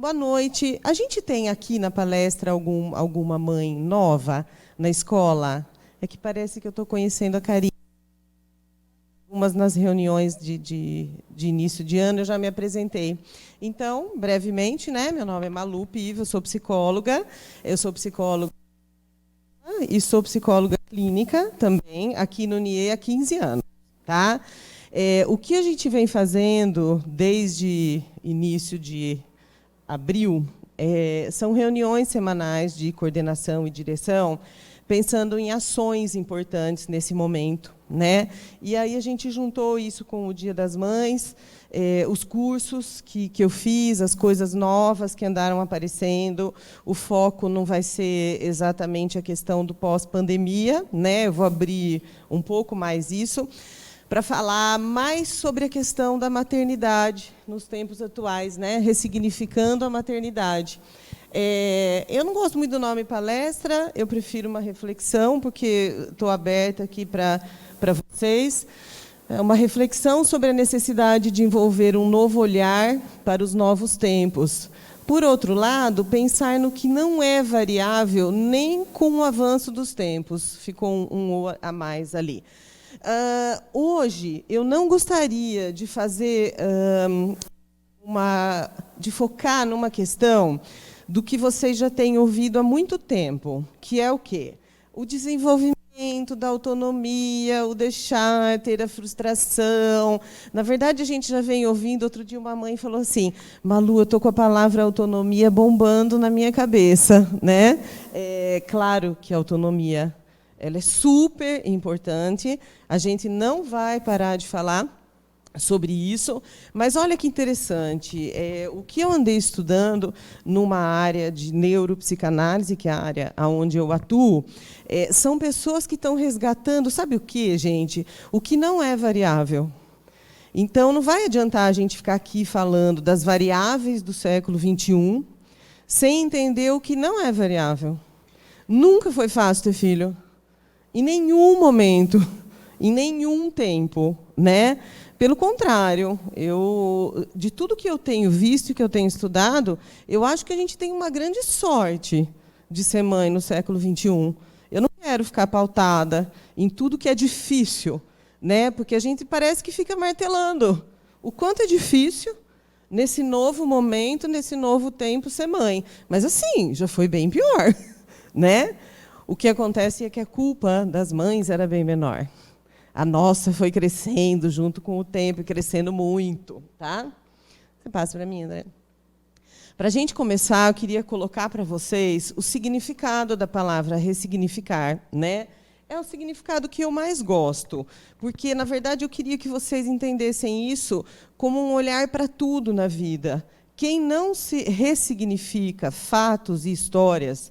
Boa noite. A gente tem aqui na palestra alguma mãe nova na escola? É que parece que eu estou conhecendo a Karine. Algumas nas reuniões de início de ano eu já me apresentei. Então, brevemente, né? Meu nome é Malu Piva, eu sou psicóloga. Eu sou psicóloga e sou psicóloga clínica também, aqui no NIE há 15 anos. Tá? O que a gente vem fazendo desde início de abril são reuniões semanais de coordenação e direção, pensando em ações importantes nesse momento, né? E aí a gente juntou isso com o Dia das Mães, os cursos que eu fiz, as coisas novas que andaram aparecendo. O foco não vai ser exatamente a questão do pós-pandemia, né? Eu vou abrir um pouco mais isso, para falar mais sobre a questão da maternidade nos tempos atuais, né? Ressignificando a maternidade. Eu não gosto muito do nome palestra, eu prefiro uma reflexão, porque estou aberta aqui para vocês. É uma reflexão sobre a necessidade de envolver um novo olhar para os novos tempos. Por outro lado, pensar no que não é variável nem com o avanço dos tempos. Ficou um a mais ali. Hoje, eu não gostaria de fazer de focar numa questão do que vocês já têm ouvido há muito tempo, que é o quê? O desenvolvimento da autonomia, o deixar ter a frustração. Na verdade, a gente já vem ouvindo. Outro dia uma mãe falou assim: Malu, eu estou com a palavra autonomia bombando na minha cabeça, né? Claro que a autonomia ela é super importante. A gente não vai parar de falar sobre isso, mas olha que interessante, o que eu andei estudando numa área de neuropsicanálise, que é a área onde eu atuo, são pessoas que estão resgatando, sabe o que, gente? O que não é variável. Então, não vai adiantar a gente ficar aqui falando das variáveis do século XXI sem entender o que não é variável. Nunca foi fácil ter filho. Em nenhum momento, em nenhum tempo, né? Pelo contrário, de tudo que eu tenho visto e que eu tenho estudado, eu acho que a gente tem uma grande sorte de ser mãe no século XXI. Eu não quero ficar pautada em tudo que é difícil, né? Porque a gente parece que fica martelando o quanto é difícil nesse novo momento, nesse novo tempo, ser mãe. Mas, assim, já foi bem pior, né? O que acontece é que a culpa das mães era bem menor. A nossa foi crescendo junto com o tempo, e crescendo muito. Tá? Você passa para mim, André? Para a gente começar, eu queria colocar para vocês o significado da palavra ressignificar, né? É o significado que eu mais gosto, porque, na verdade, eu queria que vocês entendessem isso como um olhar para tudo na vida. Quem não se ressignifica fatos e histórias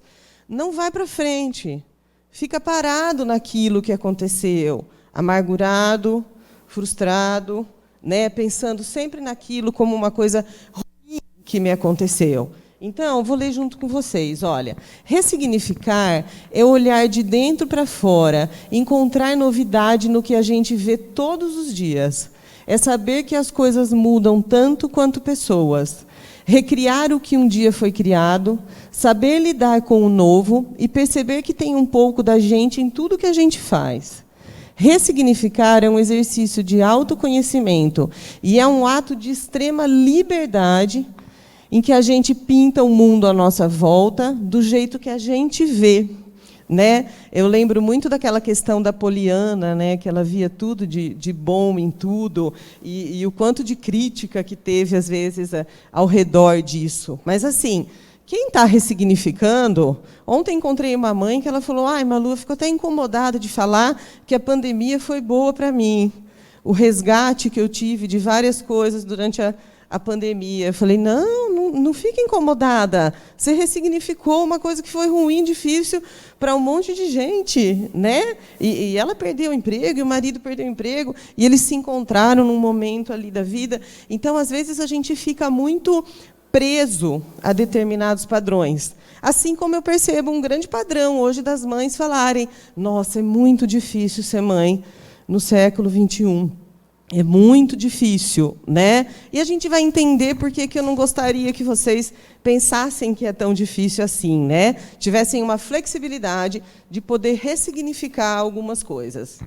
não vai para frente, fica parado naquilo que aconteceu, amargurado, frustrado, né, pensando sempre naquilo como uma coisa ruim que me aconteceu. Então, vou ler junto com vocês. Olha, ressignificar é olhar de dentro para fora, encontrar novidade no que a gente vê todos os dias. É saber que as coisas mudam tanto quanto pessoas. Recriar o que um dia foi criado, saber lidar com o novo e perceber que tem um pouco da gente em tudo que a gente faz. Ressignificar é um exercício de autoconhecimento e é um ato de extrema liberdade em que a gente pinta o mundo à nossa volta do jeito que a gente vê, né? Eu lembro muito daquela questão da Poliana, né? Que ela via tudo de bom em tudo e o quanto de crítica que teve, às vezes, ao redor disso. Mas, assim, quem está ressignificando... Ontem encontrei uma mãe que ela falou: ai, Malu, eu fico até incomodada de falar que a pandemia foi boa para mim. O resgate que eu tive de várias coisas durante a pandemia. Eu falei: não fique incomodada. Você ressignificou uma coisa que foi ruim, difícil para um monte de gente, né? E ela perdeu o emprego, e o marido perdeu o emprego, e eles se encontraram num momento ali da vida. Então, às vezes, a gente fica muito preso a determinados padrões. Assim como eu percebo um grande padrão hoje das mães falarem: nossa, é muito difícil ser mãe no século XXI. É muito difícil, né? E a gente vai entender por que eu não gostaria que vocês pensassem que é tão difícil assim, né? Tivessem uma flexibilidade de poder ressignificar algumas coisas.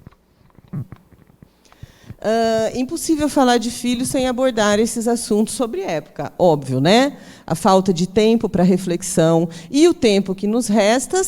Impossível falar de filhos sem abordar esses assuntos sobre época, óbvio, né? A falta de tempo para reflexão e o tempo que nos resta,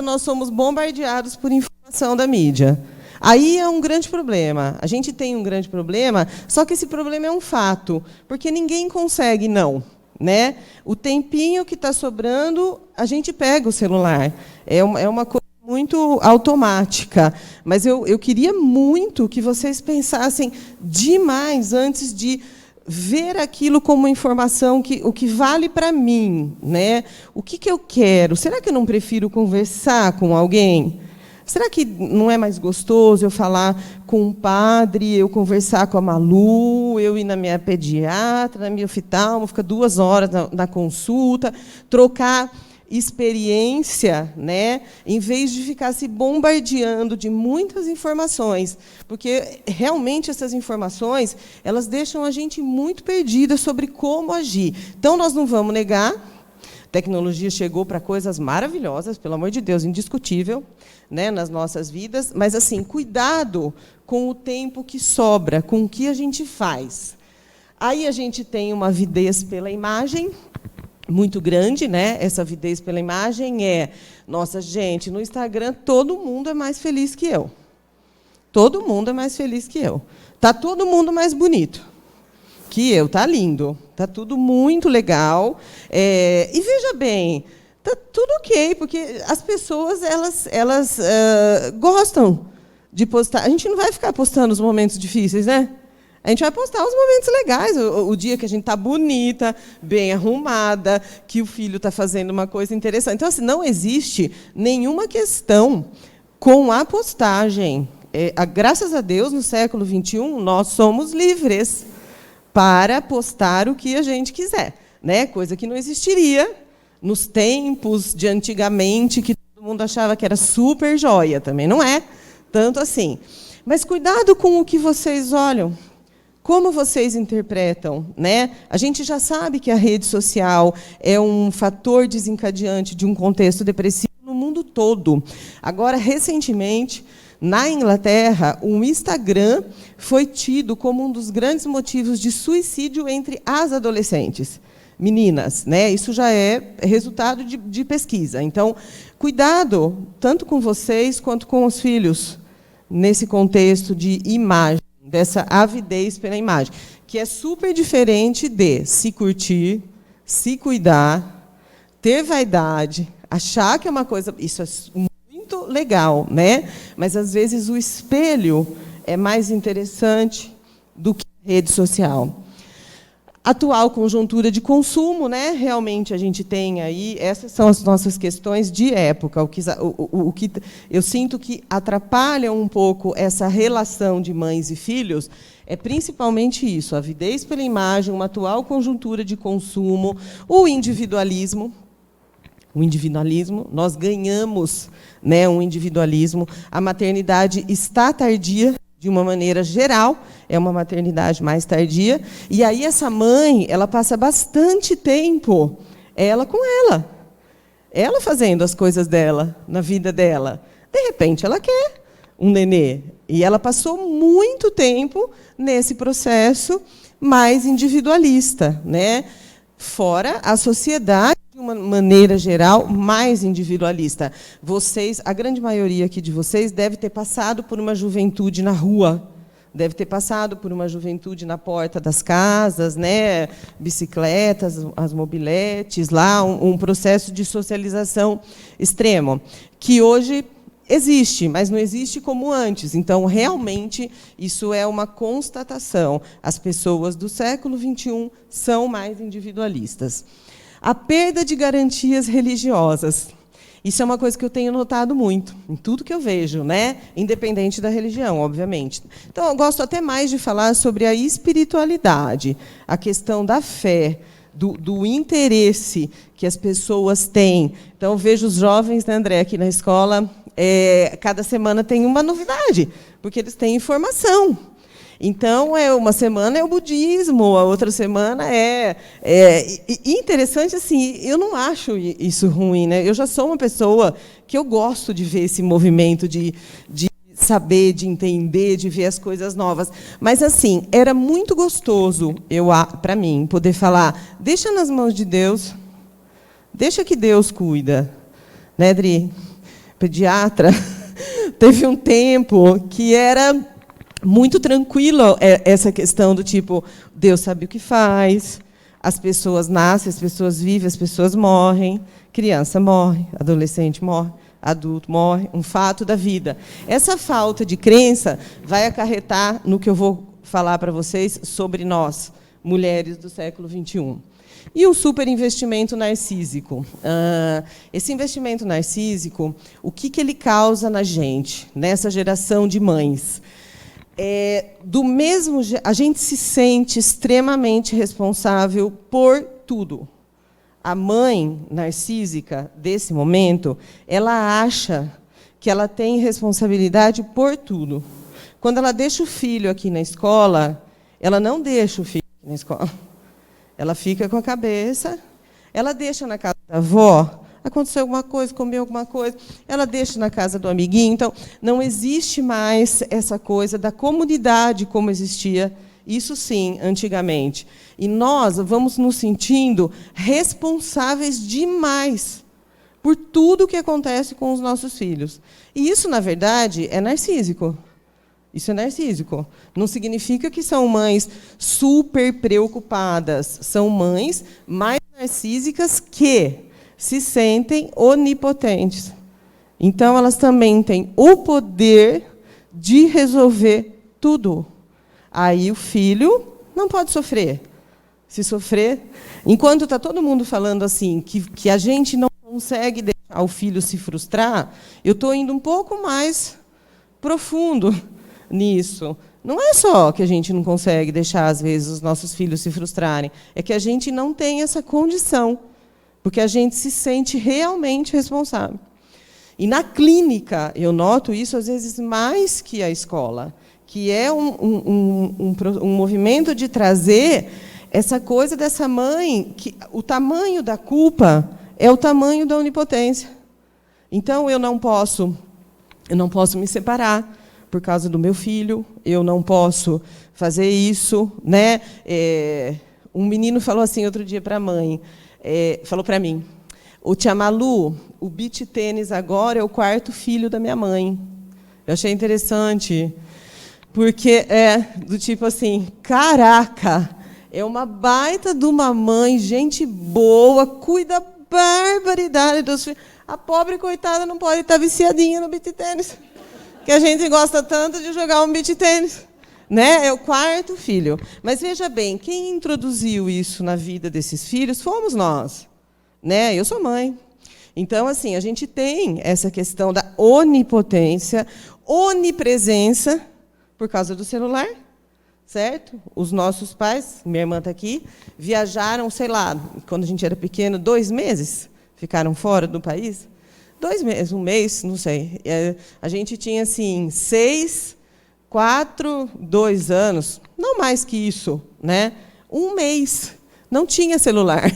nós somos bombardeados por informação da mídia. Aí é um grande problema. A gente tem um grande problema, só que esse problema é um fato, porque ninguém consegue não, né? O tempinho que está sobrando, a gente pega o celular. É uma coisa muito automática. Mas eu queria muito que vocês pensassem demais antes de ver aquilo como informação, o que vale para mim, né? O que eu quero? Será que eu não prefiro conversar com alguém? Será que não é mais gostoso eu falar com um padre, eu conversar com a Malu, eu ir na minha pediatra, na minha oftalmo, ficar 2 horas na consulta, trocar experiência, né, em vez de ficar se bombardeando de muitas informações, porque realmente essas informações elas deixam a gente muito perdida sobre como agir. Então nós não vamos negar, a tecnologia chegou para coisas maravilhosas, pelo amor de Deus, indiscutível, né, nas nossas vidas, mas assim, cuidado com o tempo que sobra, com o que a gente faz. Aí a gente tem uma avidez pela imagem muito grande, né? Essa avidez pela imagem nossa, gente, no Instagram todo mundo é mais feliz que eu. Todo mundo é mais feliz que eu. Tá todo mundo mais bonito que eu, tá lindo, tá tudo muito legal. E veja bem, tá tudo ok, porque as pessoas elas gostam de postar. A gente não vai ficar postando os momentos difíceis, né? A gente vai postar os momentos legais, o dia que a gente está bonita, bem arrumada, que o filho está fazendo uma coisa interessante. Então, assim, não existe nenhuma questão com a postagem. Graças a Deus, no século XXI, nós somos livres para postar o que a gente quiser, né? Coisa que não existiria nos tempos de antigamente, que todo mundo achava que era super joia. Também não é tanto assim. Mas cuidado com o que vocês olham. Como vocês interpretam, né? A gente já sabe que a rede social é um fator desencadeante de um contexto depressivo no mundo todo. Agora, recentemente, na Inglaterra, o Instagram foi tido como um dos grandes motivos de suicídio entre as adolescentes. Meninas, né? Isso já é resultado de pesquisa. Então, cuidado, tanto com vocês quanto com os filhos, nesse contexto de imagem, dessa avidez pela imagem, que é super diferente de se curtir, se cuidar, ter vaidade, achar que é uma coisa... Isso é muito legal, né? Mas, às vezes, o espelho é mais interessante do que a rede social. Atual conjuntura de consumo, né? Realmente a gente tem aí, essas são as nossas questões de época, o que eu sinto que atrapalha um pouco essa relação de mães e filhos é principalmente isso, a avidez pela imagem, uma atual conjuntura de consumo, o individualismo. O individualismo, nós ganhamos, né, um individualismo, a maternidade está tardia, de uma maneira geral, é uma maternidade mais tardia, e aí essa mãe, ela passa bastante tempo, ela fazendo as coisas dela, na vida dela. De repente, ela quer um nenê, e ela passou muito tempo nesse processo mais individualista, né? Fora a sociedade, de uma maneira geral, mais individualista. Vocês, a grande maioria aqui de vocês, deve ter passado por uma juventude na rua, deve ter passado por uma juventude na porta das casas, né? Bicicletas, as mobiletes, lá, um processo de socialização extremo, que hoje existe, mas não existe como antes. Então, realmente, isso é uma constatação. As pessoas do século XXI são mais individualistas. A perda de garantias religiosas. Isso é uma coisa que eu tenho notado muito, em tudo que eu vejo, né? Independente da religião, obviamente. Então, eu gosto até mais de falar sobre a espiritualidade, a questão da fé, do interesse que as pessoas têm. Então, eu vejo os jovens, né, André, aqui na escola, cada semana tem uma novidade, porque eles têm informação. Então, uma semana é o budismo, a outra semana interessante, assim, eu não acho isso ruim, né? Eu já sou uma pessoa que eu gosto de ver esse movimento de saber, de entender, de ver as coisas novas. Mas, assim, era muito gostoso, para mim, poder falar, deixa nas mãos de Deus, deixa que Deus cuida. Né, Dri? Pediatra, teve um tempo que era muito tranquilo essa questão do tipo, Deus sabe o que faz, as pessoas nascem, as pessoas vivem, as pessoas morrem, criança morre, adolescente morre, adulto morre, um fato da vida. Essa falta de crença vai acarretar no que eu vou falar para vocês sobre nós, mulheres do século XXI. E um superinvestimento narcísico. Esse investimento narcísico, o que ele causa na gente, nessa geração de mães? A gente se sente extremamente responsável por tudo. A mãe narcísica, desse momento, ela acha que ela tem responsabilidade por tudo. Quando ela deixa o filho aqui na escola, ela não deixa o filho aqui na escola. Ela fica com a cabeça, ela deixa na casa da avó, aconteceu alguma coisa, comeu alguma coisa, ela deixa na casa do amiguinho. Então, não existe mais essa coisa da comunidade como existia, isso sim, antigamente. E nós vamos nos sentindo responsáveis demais por tudo o que acontece com os nossos filhos. E isso, na verdade, é narcísico. Isso é narcísico. Não significa que são mães super preocupadas. São mães mais narcísicas que se sentem onipotentes. Então, elas também têm o poder de resolver tudo. Aí o filho não pode sofrer. Se sofrer... Enquanto está todo mundo falando assim, que a gente não consegue deixar o filho se frustrar, eu estou indo um pouco mais profundo nisso. Não é só que a gente não consegue deixar, às vezes, os nossos filhos se frustrarem, é que a gente não tem essa condição, porque a gente se sente realmente responsável. E na clínica, eu noto isso, às vezes, mais que a escola, que é um movimento de trazer essa coisa dessa mãe, que o tamanho da culpa é o tamanho da onipotência. Então, eu não posso me separar por causa do meu filho, eu não posso fazer isso, né? Um menino falou assim outro dia para a mãe, falou para mim, o tia Malu, o beach tênis agora é o quarto filho da minha mãe. Eu achei interessante, porque do tipo assim, caraca, é uma baita de uma mãe, gente boa, cuida barbaridade dos filhos. A pobre coitada não pode estar viciadinha no beach tênis, que a gente gosta tanto de jogar um beach tênis, né? É o quarto filho. Mas veja bem, quem introduziu isso na vida desses filhos fomos nós, né? Eu sou mãe. Então, assim, a gente tem essa questão da onipotência, onipresença, por causa do celular, certo? Os nossos pais, minha irmã está aqui, viajaram, sei lá, quando a gente era pequeno, 2 meses, ficaram fora do país. 2 meses, 1 mês, não sei. A gente tinha, assim, 6, 4, 2 anos, não mais que isso, né? 1 mês. Não tinha celular.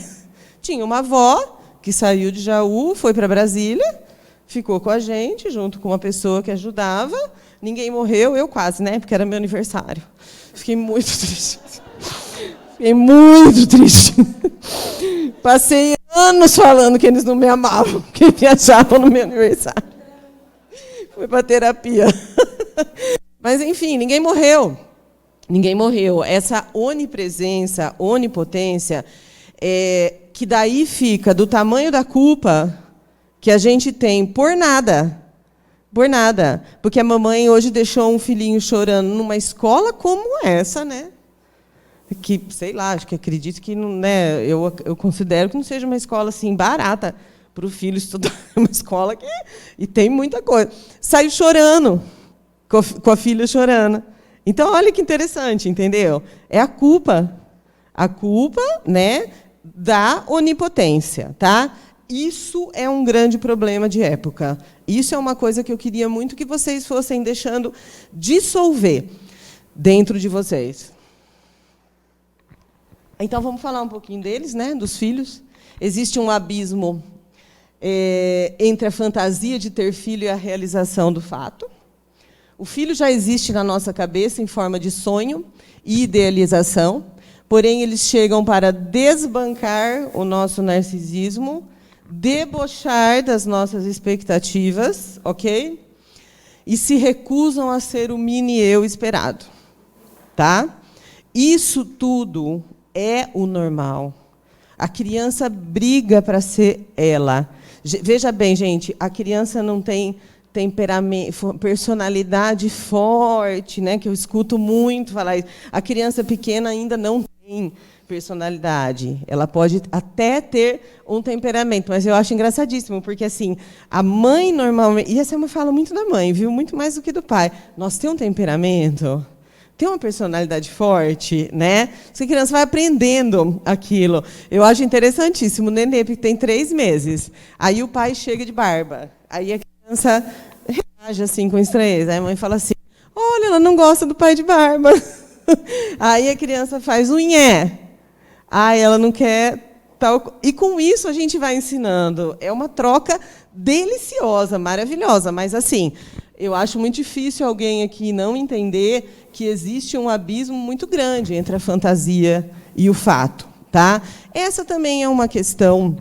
Tinha uma avó que saiu de Jaú, foi para Brasília, ficou com a gente, junto com uma pessoa que ajudava. Ninguém morreu, eu quase, né? Porque era meu aniversário. Fiquei muito triste. Fiquei muito triste. Passei anos falando que eles não me amavam, que viajavam no meu aniversário. Fui para terapia. Mas, enfim, ninguém morreu. Ninguém morreu. Essa onipresença, onipotência, que daí fica do tamanho da culpa que a gente tem por nada. Por nada. Porque a mamãe hoje deixou um filhinho chorando numa escola como essa, né? Que, sei lá, acho que acredito que não, né, eu considero que não seja uma escola assim barata para o filho estudar, uma escola que e tem muita coisa. Saiu chorando, com a filha chorando. Então, olha que interessante, entendeu? É a culpa, né, da onipotência, tá? Isso é um grande problema de época. Isso é uma coisa que eu queria muito que vocês fossem deixando dissolver. dentro de vocês. Então, vamos falar um pouquinho deles, né, dos filhos. Existe um abismo entre a fantasia de ter filho e a realização do fato. O filho já existe na nossa cabeça em forma de sonho e idealização, porém, eles chegam para desbancar o nosso narcisismo, debochar das nossas expectativas, ok? E se recusam a ser o mini-eu esperado. Tá? Isso tudo é o normal. A criança briga para ser ela. Veja bem, gente, a criança não tem temperamento, personalidade forte, né, que eu escuto muito falar isso. A criança pequena ainda não tem personalidade. Ela pode até ter um temperamento, mas eu acho engraçadíssimo, porque assim, a mãe normalmente, e essa é uma fala muito da mãe, viu, muito mais do que do pai. Nós temos um temperamento, tem uma personalidade forte, né? Essa criança vai aprendendo aquilo. Eu acho interessantíssimo. O nenê tem 3 meses. Aí o pai chega de barba. Aí a criança reage assim com estranheza. Aí a mãe fala assim: olha, ela não gosta do pai de barba. Aí a criança faz um nhé. Aí ela não quer tal. E com isso a gente vai ensinando. É uma troca deliciosa, maravilhosa. Mas assim, eu acho muito difícil alguém aqui não entender que existe um abismo muito grande entre a fantasia e o fato. Tá? Essa também é uma questão,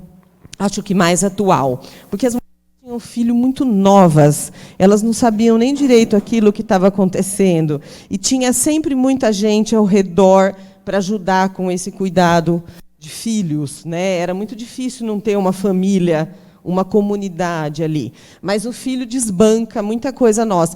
acho que mais atual. Porque as mulheres tinham filho muito novas, elas não sabiam nem direito aquilo que estava acontecendo. E tinha sempre muita gente ao redor para ajudar com esse cuidado de filhos, né? Era muito difícil não ter uma família, uma comunidade ali. Mas o filho desbanca muita coisa nossa.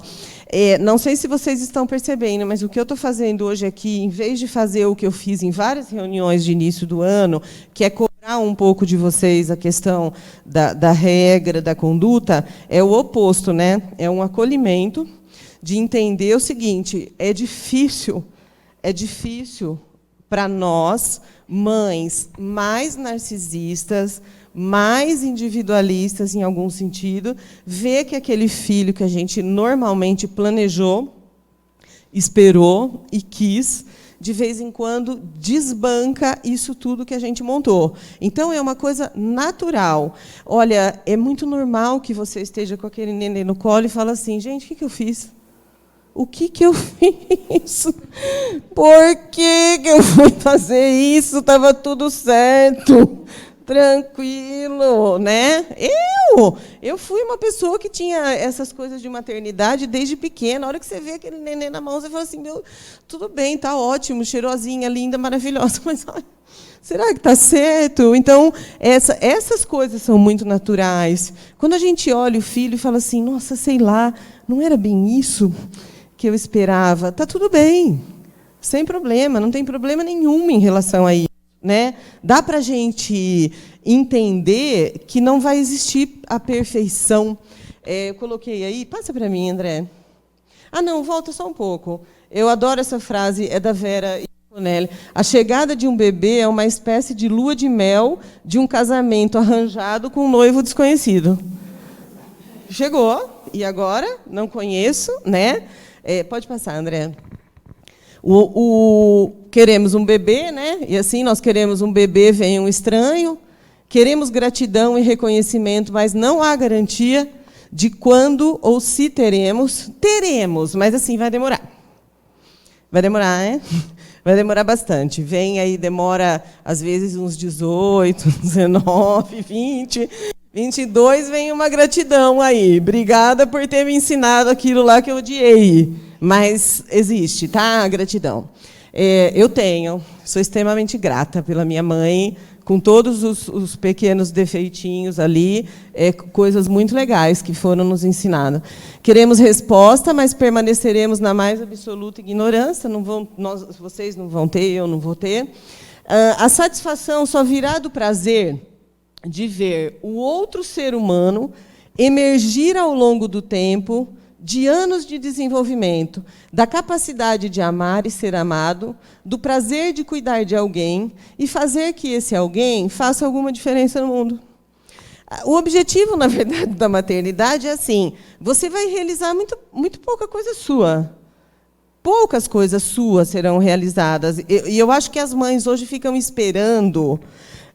Não sei se vocês estão percebendo, mas o que eu estou fazendo hoje aqui, em vez de fazer o que eu fiz em várias reuniões de início do ano, que é cobrar um pouco de vocês a questão da regra, da conduta, é o oposto, né? É um acolhimento de entender o seguinte: é difícil para nós, mães mais narcisistas, mais individualistas, em algum sentido, ver que aquele filho que a gente normalmente planejou, esperou e quis, de vez em quando desbanca isso tudo que a gente montou. Então, é uma coisa natural. Olha, é muito normal que você esteja com aquele neném no colo e fala assim: gente, o que eu fiz? O que eu fiz? Por que eu fui fazer isso? Estava tudo certo, tranquilo, né? Eu fui uma pessoa que tinha essas coisas de maternidade desde pequena. A hora que você vê aquele neném na mão, você fala assim: meu, tudo bem, está ótimo, cheirosinha, linda, maravilhosa, mas olha, será que está certo? Então, essas coisas são muito naturais. Quando a gente olha o filho e fala assim: nossa, sei lá, não era bem isso que eu esperava, está tudo bem, sem problema, não tem problema nenhum em relação a isso. Né? Dá para a gente entender que não vai existir a perfeição. Eu coloquei aí, passa para mim, André. Ah, não, volta só um pouco. Eu adoro essa frase, é da Vera Ionelli. A chegada de um bebê é uma espécie de lua de mel de um casamento arranjado com um noivo desconhecido. Chegou, e agora? Não conheço, né? Pode passar, André. Queremos um bebê, né? E assim nós queremos um bebê, vem um estranho. Queremos gratidão e reconhecimento, mas não há garantia de quando ou se teremos. Teremos, mas assim vai demorar. Vai demorar, né? Vai demorar bastante. Vem aí, demora às vezes uns 18, 19, 20, 22, vem uma gratidão aí. Obrigada por ter me ensinado aquilo lá que eu odiei. Mas existe, tá? A gratidão. Eu sou extremamente grata pela minha mãe, com todos os pequenos defeitinhos ali, coisas muito legais que foram nos ensinadas. Queremos resposta, mas permaneceremos na mais absoluta ignorância. Vocês não vão ter, eu não vou ter. A satisfação só virá do prazer de ver o outro ser humano emergir ao longo do tempo, de anos de desenvolvimento, da capacidade de amar e ser amado, do prazer de cuidar de alguém e fazer que esse alguém faça alguma diferença no mundo. O objetivo, na verdade, da maternidade é assim: você vai realizar muito pouca coisa sua. poucas coisas suas serão realizadas. E eu acho que as mães hoje ficam esperando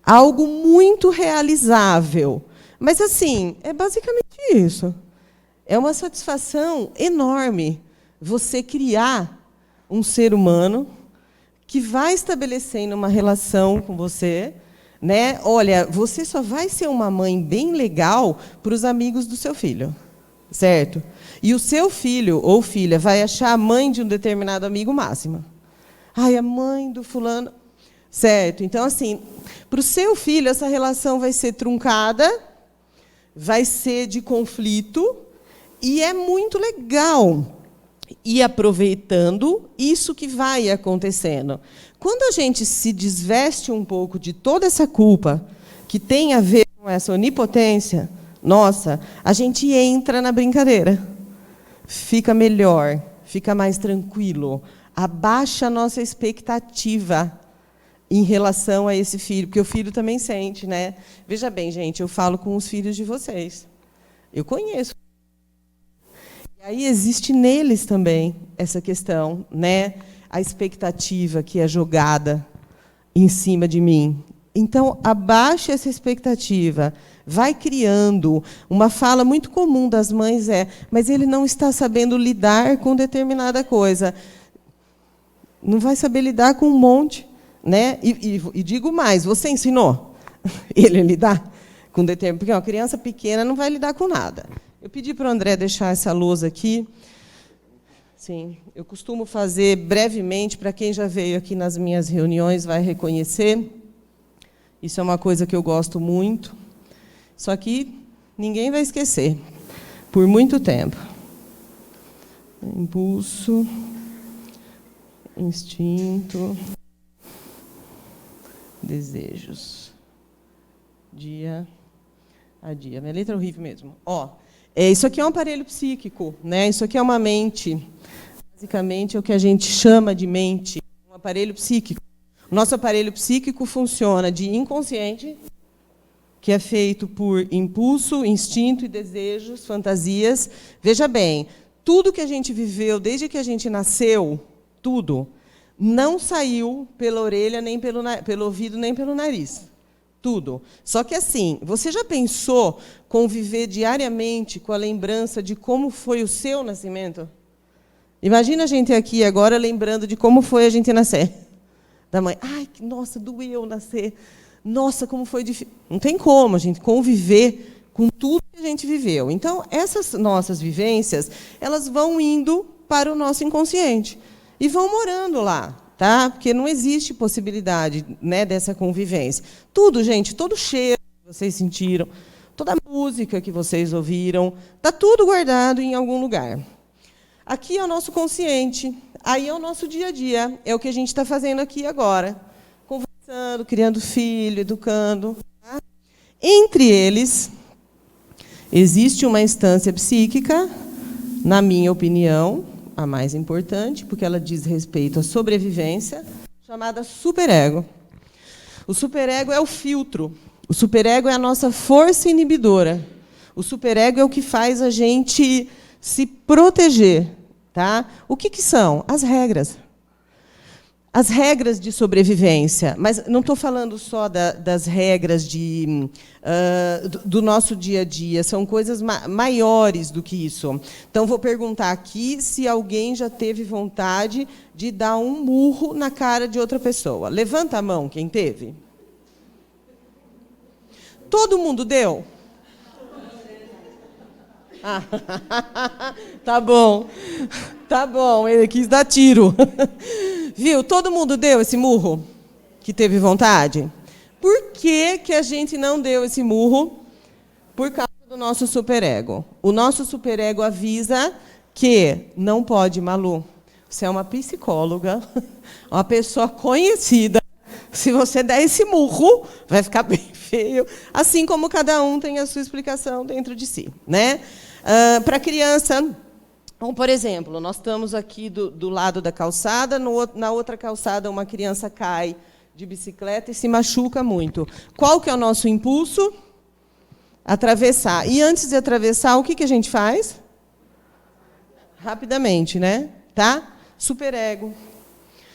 algo muito realizável. Mas, assim, é basicamente isso. É uma satisfação enorme você criar um ser humano que vai estabelecendo uma relação com você, né? Olha, você só vai ser uma mãe bem legal para os amigos do seu filho, certo? E o seu filho ou filha vai achar a mãe de um determinado amigo máxima. Ai, a mãe do fulano, certo? Então, assim, para o seu filho essa relação vai ser truncada, vai ser de conflito, e é muito legal ir aproveitando isso que vai acontecendo. Quando a gente se desveste um pouco de toda essa culpa que tem a ver com essa onipotência, nossa, a gente entra na brincadeira. Fica melhor, fica mais tranquilo, abaixa a nossa expectativa em relação a esse filho, porque o filho também sente, né? Veja bem, gente, eu falo com os filhos de vocês. Eu conheço. E aí existe neles também essa questão, né? A expectativa que é jogada em cima de mim. Então, abaixe essa expectativa, vai criando. Uma fala muito comum das mães é: mas ele não está sabendo lidar com determinada coisa. Não vai saber lidar com um monte, né? E digo mais, você ensinou ele a lidar com determinado... Porque uma criança pequena não vai lidar com nada. Eu pedi para o André deixar essa lousa aqui. Sim, eu costumo fazer brevemente, para quem já veio aqui nas minhas reuniões vai reconhecer. Isso é uma coisa que eu gosto muito. Só que ninguém vai esquecer, por muito tempo. Impulso, instinto, desejos. Dia a dia. Minha letra é horrível mesmo. Ó, isso aqui é um aparelho psíquico, né? Isso aqui é uma mente. Basicamente, é o que a gente chama de mente, um aparelho psíquico. O nosso aparelho psíquico funciona de inconsciente, que é feito por impulso, instinto e desejos, fantasias. Veja bem, tudo que a gente viveu desde que a gente nasceu, tudo, não saiu pela orelha, nem pelo ouvido, nem pelo nariz. Tudo. Só que, assim, você já pensou conviver diariamente com a lembrança de como foi o seu nascimento? Imagina a gente aqui agora lembrando de como foi a gente nascer. Da mãe. Ai, nossa, doeu nascer. Nossa, como foi difícil. Não tem como a gente conviver com tudo que a gente viveu. Então, essas nossas vivências, elas vão indo para o nosso inconsciente e vão morando lá, tá? Porque não existe possibilidade, né, dessa convivência. Tudo, gente, todo cheiro que vocês sentiram, toda música que vocês ouviram, está tudo guardado em algum lugar. Aqui é o nosso consciente, aí é o nosso dia a dia, é o que a gente está fazendo aqui agora, conversando, criando filho, educando. Tá? Entre eles, existe uma instância psíquica, na minha opinião, a mais importante, porque ela diz respeito à sobrevivência, chamada superego. O superego é o filtro, o superego é a nossa força inibidora. O superego é o que faz a gente se proteger. Tá? O que são? As regras. As regras de sobrevivência. Mas não estou falando só das regras do nosso dia a dia, são coisas maiores do que isso. Então, vou perguntar aqui se alguém já teve vontade de dar um murro na cara de outra pessoa. Levanta a mão, quem teve. Todo mundo deu? Ah, tá bom, ele quis dar tiro. Viu? Todo mundo deu esse murro que teve vontade? Por que a gente não deu esse murro? Por causa do nosso superego. O nosso superego avisa que não pode, Malu. Você é uma psicóloga, uma pessoa conhecida. Se você der esse murro, vai ficar bem feio. Assim como cada um tem a sua explicação dentro de si, né? Para a criança, então, por exemplo, nós estamos aqui do lado da calçada, na outra calçada uma criança cai de bicicleta e se machuca muito. Qual que é o nosso impulso? Atravessar. E antes de atravessar, o que a gente faz? Rapidamente, né? Tá? Superego.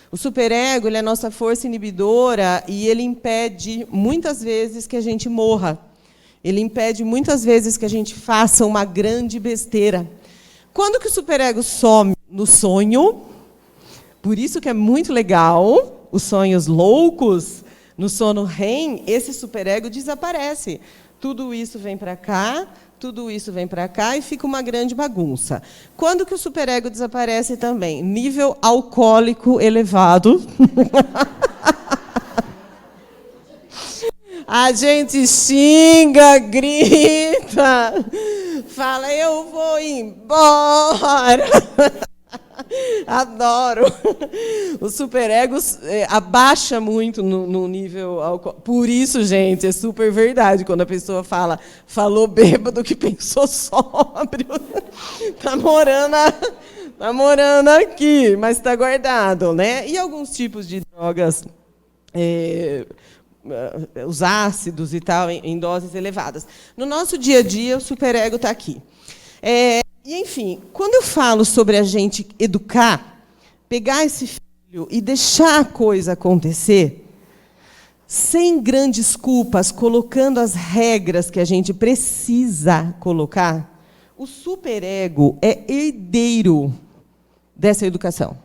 O superego, ele é a nossa força inibidora e ele impede, muitas vezes, que a gente morra. Ele impede, muitas vezes, que a gente faça uma grande besteira. Quando que o superego some? No sonho. Por isso que é muito legal, os sonhos loucos, no sono REM, esse superego desaparece. Tudo isso vem para cá, tudo isso vem para cá e fica uma grande bagunça. Quando que o superego desaparece também? Nível alcoólico elevado. A gente xinga, grita, fala, eu vou embora. Adoro. O superego abaixa muito no nível alcoólico. Por isso, gente, é super verdade quando a pessoa fala, falou bêbado que pensou sóbrio. Tá morando aqui, mas está guardado, né? E alguns tipos de drogas, os ácidos e tal, em doses elevadas. No nosso dia a dia, o superego está aqui. E, enfim, quando eu falo sobre a gente educar, pegar esse filho e deixar a coisa acontecer, sem grandes culpas, colocando as regras que a gente precisa colocar, o superego é herdeiro dessa educação.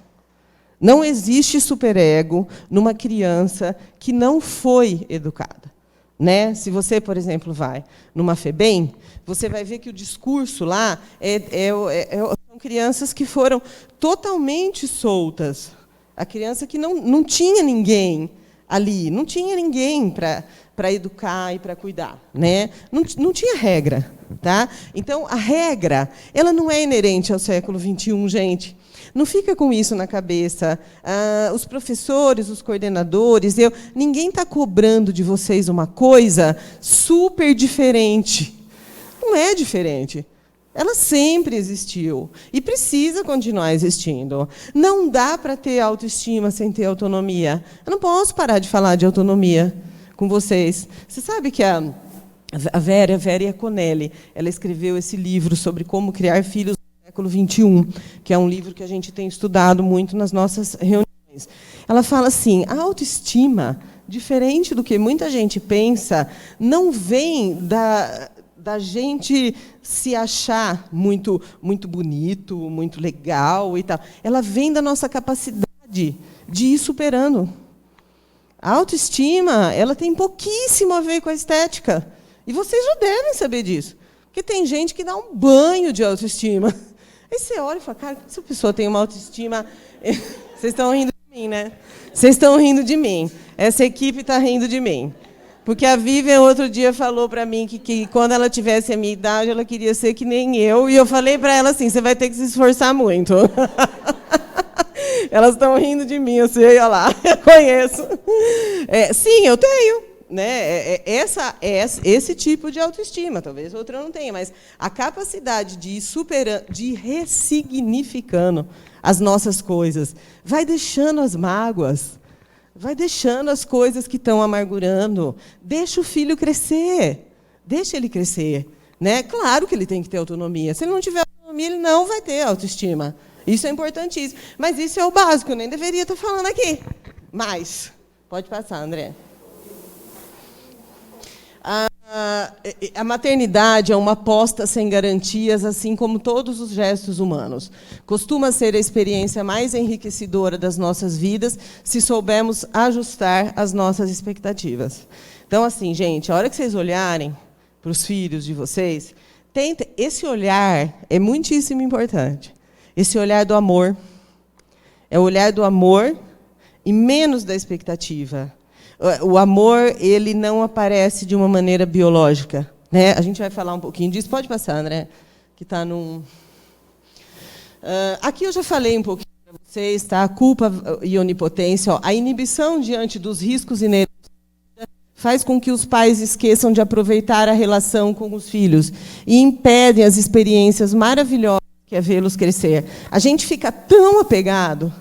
Não existe superego numa criança que não foi educada. Né? Se você, por exemplo, vai numa FEBEM, você vai ver que o discurso lá são crianças que foram totalmente soltas. A criança que não tinha ninguém ali, não tinha ninguém para educar e para cuidar. Né? Não tinha regra. Tá? Então, a regra ela não é inerente ao século XXI, gente. Não fica com isso na cabeça. Os professores, os coordenadores, ninguém está cobrando de vocês uma coisa super diferente. Não é diferente. Ela sempre existiu e precisa continuar existindo. Não dá para ter autoestima sem ter autonomia. Eu não posso parar de falar de autonomia com vocês. Você sabe que a Vera Iaconelli, ela escreveu esse livro sobre como criar filhos no século XXI, que é um livro que a gente tem estudado muito nas nossas reuniões. Ela fala assim, a autoestima, diferente do que muita gente pensa, não vem da gente se achar muito bonito, muito legal e tal. Ela vem da nossa capacidade de ir superando. A autoestima, ela tem pouquíssimo a ver com a estética. E vocês já devem saber disso. Porque tem gente que dá um banho de autoestima. Aí você olha e fala, cara, se a pessoa tem uma autoestima... Vocês estão rindo de mim, né? Vocês estão rindo de mim. Essa equipe está rindo de mim. Porque a Vivian, outro dia, falou para mim que quando ela tivesse a minha idade, ela queria ser que nem eu. E eu falei para ela assim, você vai ter que se esforçar muito. Elas estão rindo de mim, eu sei, olha lá, eu conheço. Sim, eu tenho. Né? Esse tipo de autoestima, talvez outra não tenha, mas a capacidade de ir superando, de ir ressignificando as nossas coisas, vai deixando as mágoas, vai deixando as coisas que estão amargurando, deixa o filho crescer, deixa ele crescer. Né? Claro que ele tem que ter autonomia. Se ele não tiver autonomia, ele não vai ter autoestima. Isso é importantíssimo. Mas isso é o básico, eu nem deveria estar falando aqui. Mas, pode passar, André. A maternidade é uma aposta sem garantias, assim como todos os gestos humanos. Costuma ser a experiência mais enriquecedora das nossas vidas, se soubermos ajustar as nossas expectativas. Então, assim, gente, a hora que vocês olharem para os filhos de vocês, esse olhar é muitíssimo importante. Esse olhar do amor. É o olhar do amor e menos da expectativa. O amor, ele não aparece de uma maneira biológica. Né? A gente vai falar um pouquinho disso. Pode passar, André, que está num... aqui eu já falei um pouquinho para vocês, tá? A culpa e onipotência. Ó, a inibição diante dos riscos inerentes faz com que os pais esqueçam de aproveitar a relação com os filhos e impedem as experiências maravilhosas que é vê-los crescer. A gente fica tão apegado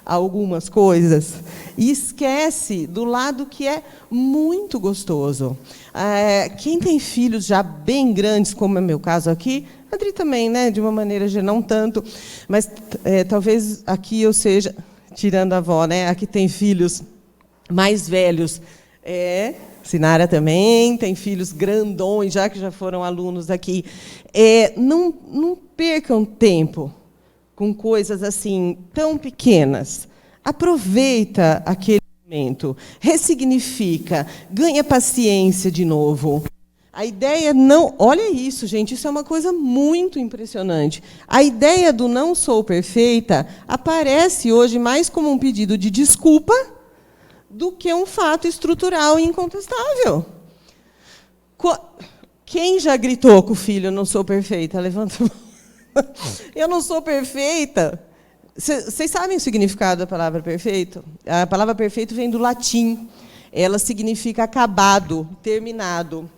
a algumas coisas e esquece do lado que é muito gostoso. Quem tem filhos já bem grandes, como é meu caso aqui, Adri também, né, de uma maneira geral, não tanto, mas talvez aqui eu seja, tirando a avó, né, a que tem filhos mais velhos, Sinara também tem filhos grandões, já que já foram alunos aqui. Não percam tempo com coisas assim tão pequenas. Aproveita aquele momento, ressignifica, ganha paciência de novo. A ideia não... Olha isso, gente, isso é uma coisa muito impressionante. A ideia do não sou perfeita aparece hoje mais como um pedido de desculpa do que um fato estrutural e incontestável. Quem já gritou com o filho, eu não sou perfeita? Levanta a mão. Eu não sou perfeita. Vocês sabem o significado da palavra perfeito? A palavra perfeito vem do latim. Ela significa acabado, terminado.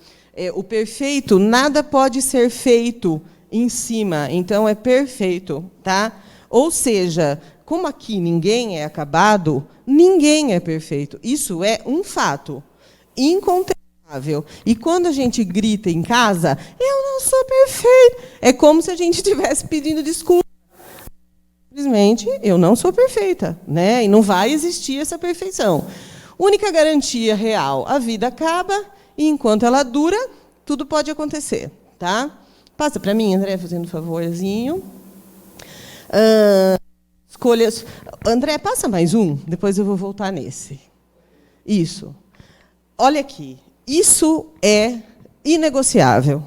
O perfeito, nada pode ser feito em cima, então é perfeito. Tá? Ou seja, como aqui ninguém é acabado, ninguém é perfeito. Isso é um fato incontestável. E quando a gente grita em casa, eu não sou perfeito, é como se a gente estivesse pedindo desculpa. Simplesmente, eu não sou perfeita, né? E não vai existir essa perfeição. Única garantia real, a vida acaba e, enquanto ela dura, tudo pode acontecer. Tá? Passa para mim, André, fazendo um favorzinho. Escolhas. André, passa mais um, depois eu vou voltar nesse. Isso. Olha aqui, isso é inegociável.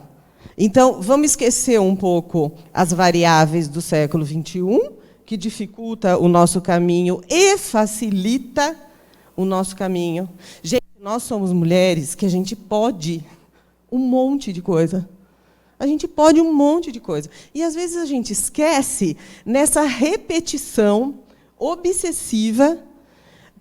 Então, vamos esquecer um pouco as variáveis do século XXI, que dificulta o nosso caminho e facilita o nosso caminho. Gente, nós somos mulheres que a gente pode um monte de coisa. A gente pode um monte de coisa. E, às vezes, a gente esquece nessa repetição obsessiva,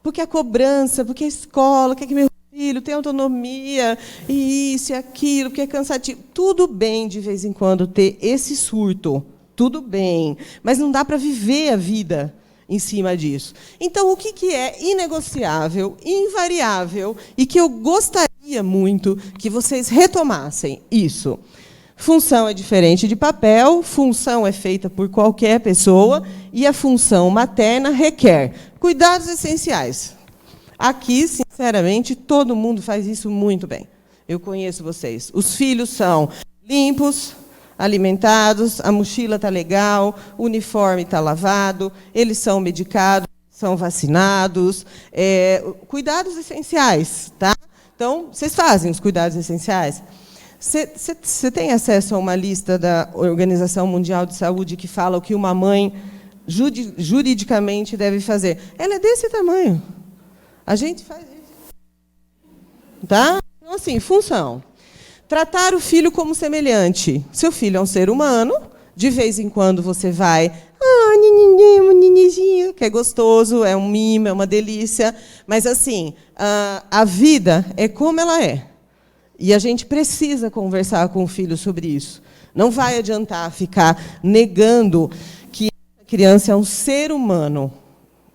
porque a cobrança, porque a escola, quer que meu filho tenha autonomia, e isso e aquilo, que é cansativo. Tudo bem, de vez em quando, ter esse surto. Tudo bem. Mas não dá para viver a vida em cima disso. Então, o que é inegociável, invariável, e que eu gostaria muito que vocês retomassem isso? Função é diferente de papel, função é feita por qualquer pessoa, e a função materna requer cuidados essenciais. Aqui, sinceramente, todo mundo faz isso muito bem. Eu conheço vocês. Os filhos são limpos, alimentados, a mochila está legal, o uniforme está lavado, eles são medicados, são vacinados. Cuidados essenciais. Tá? Então, vocês fazem os cuidados essenciais? Você tem acesso a uma lista da Organização Mundial de Saúde que fala o que uma mãe juridicamente deve fazer? Ela é desse tamanho. A gente faz isso. Tá? Então, assim, função. Tratar o filho como semelhante. Seu filho é um ser humano, de vez em quando você vai... nininho, que é gostoso, é um mimo, é uma delícia. Mas, assim, a vida é como ela é. E a gente precisa conversar com o filho sobre isso. Não vai adiantar ficar negando que a criança é um ser humano